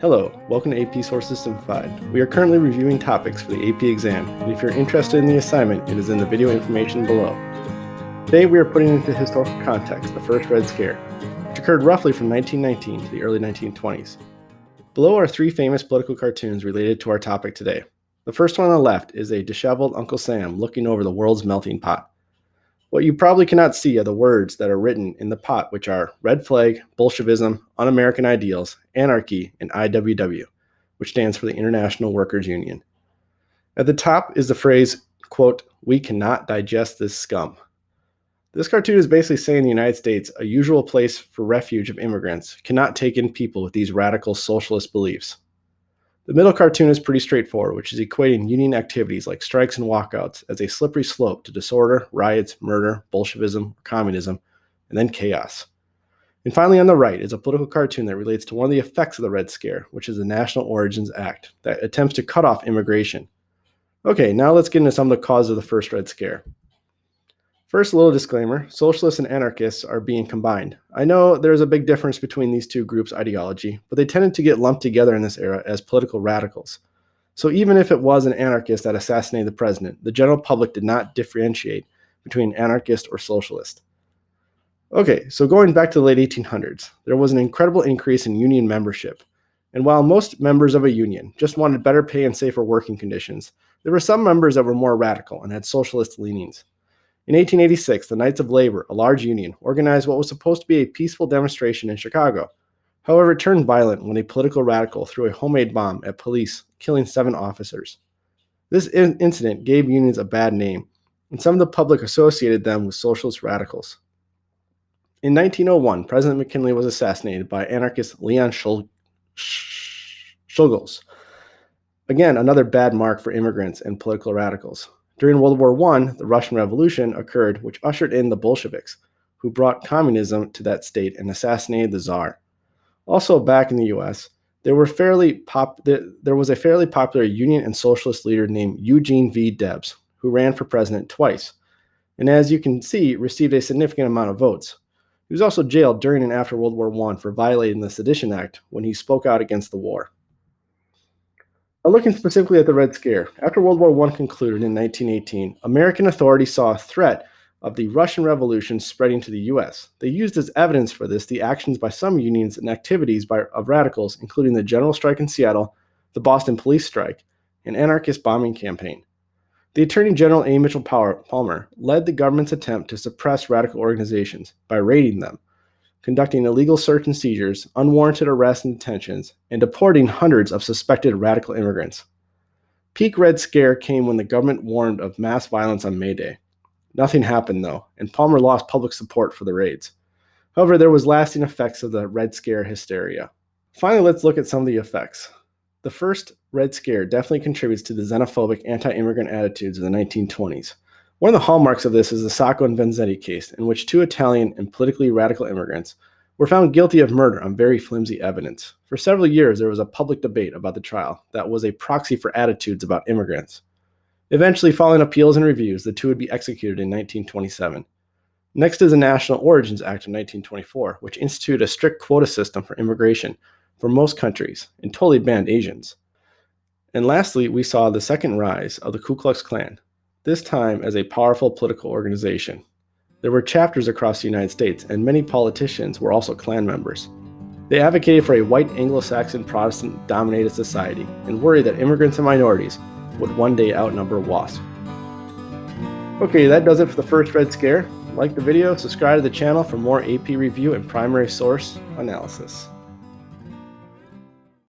Hello, welcome to AP Sources Simplified. We are currently reviewing topics for the AP exam, and if you're interested in the assignment, it is in the video information below. Today we are putting into historical context the first Red Scare, which occurred roughly from 1919 to the early 1920s. Below are three famous political cartoons related to our topic today. The first one on the left is a disheveled Uncle Sam looking over the world's melting pot. What you probably cannot see are the words that are written in the pot, which are red flag, Bolshevism, un-American ideals, anarchy, and IWW, which stands for the International Workers' Union. At the top is the phrase, quote, "We cannot digest this scum." This cartoon is basically saying the United States, a usual place for refuge of immigrants, cannot take in people with these radical socialist beliefs. The middle cartoon is pretty straightforward, which is equating union activities like strikes and walkouts as a slippery slope to disorder, riots, murder, Bolshevism, communism, and then chaos. And finally, on the right is a political cartoon that relates to one of the effects of the Red Scare, which is the National Origins Act that attempts to cut off immigration. Okay, now let's get into some of the causes of the first Red Scare. First, a little disclaimer, socialists and anarchists are being combined. I know there's a big difference between these two groups' ideology, but they tended to get lumped together in this era as political radicals. So even if it was an anarchist that assassinated the president, the general public did not differentiate between anarchist or socialist. Okay, so going back to the late 1800s, there was an incredible increase in union membership. And while most members of a union just wanted better pay and safer working conditions, there were some members that were more radical and had socialist leanings. In 1886, the Knights of Labor, a large union, organized what was supposed to be a peaceful demonstration in Chicago. However, it turned violent when a political radical threw a homemade bomb at police, killing 7 officers. This incident gave unions a bad name, and some of the public associated them with socialist radicals. In 1901, President McKinley was assassinated by anarchist Leon Czolgosz. Again, another bad mark for immigrants and political radicals. During World War I, the Russian Revolution occurred, which ushered in the Bolsheviks, who brought communism to that state and assassinated the Tsar. Also, back in the U.S., there was a fairly popular Union and Socialist leader named Eugene V. Debs, who ran for president twice, and as you can see, received a significant amount of votes. He was also jailed during and after World War I for violating the Sedition Act when he spoke out against the war. Now, looking specifically at the Red Scare, after World War I concluded in 1918, American authorities saw a threat of the Russian Revolution spreading to the U.S. They used as evidence for this the actions by some unions and activities of radicals, including the general strike in Seattle, the Boston police strike, and anarchist bombing campaign. The Attorney General A. Mitchell Palmer led the government's attempt to suppress radical organizations by raiding them, conducting illegal search and seizures, unwarranted arrests and detentions, and deporting hundreds of suspected radical immigrants. Peak Red Scare came when the government warned of mass violence on May Day. Nothing happened, though, and Palmer lost public support for the raids. However, there was lasting effects of the Red Scare hysteria. Finally, let's look at some of the effects. The first Red Scare definitely contributes to the xenophobic anti-immigrant attitudes of the 1920s. One of the hallmarks of this is the Sacco and Vanzetti case, in which 2 Italian and politically radical immigrants were found guilty of murder on very flimsy evidence. For several years, there was a public debate about the trial that was a proxy for attitudes about immigrants. Eventually, following appeals and reviews, the 2 would be executed in 1927. Next is the National Origins Act of 1924, which instituted a strict quota system for immigration for most countries and totally banned Asians. And lastly, we saw the second rise of the Ku Klux Klan, this time as a powerful political organization. There were chapters across the United States, and many politicians were also Klan members. They advocated for a white Anglo-Saxon Protestant-dominated society and worried that immigrants and minorities would one day outnumber WASP. Okay, that does it for the first Red Scare. Like the video, subscribe to the channel for more AP review and primary source analysis.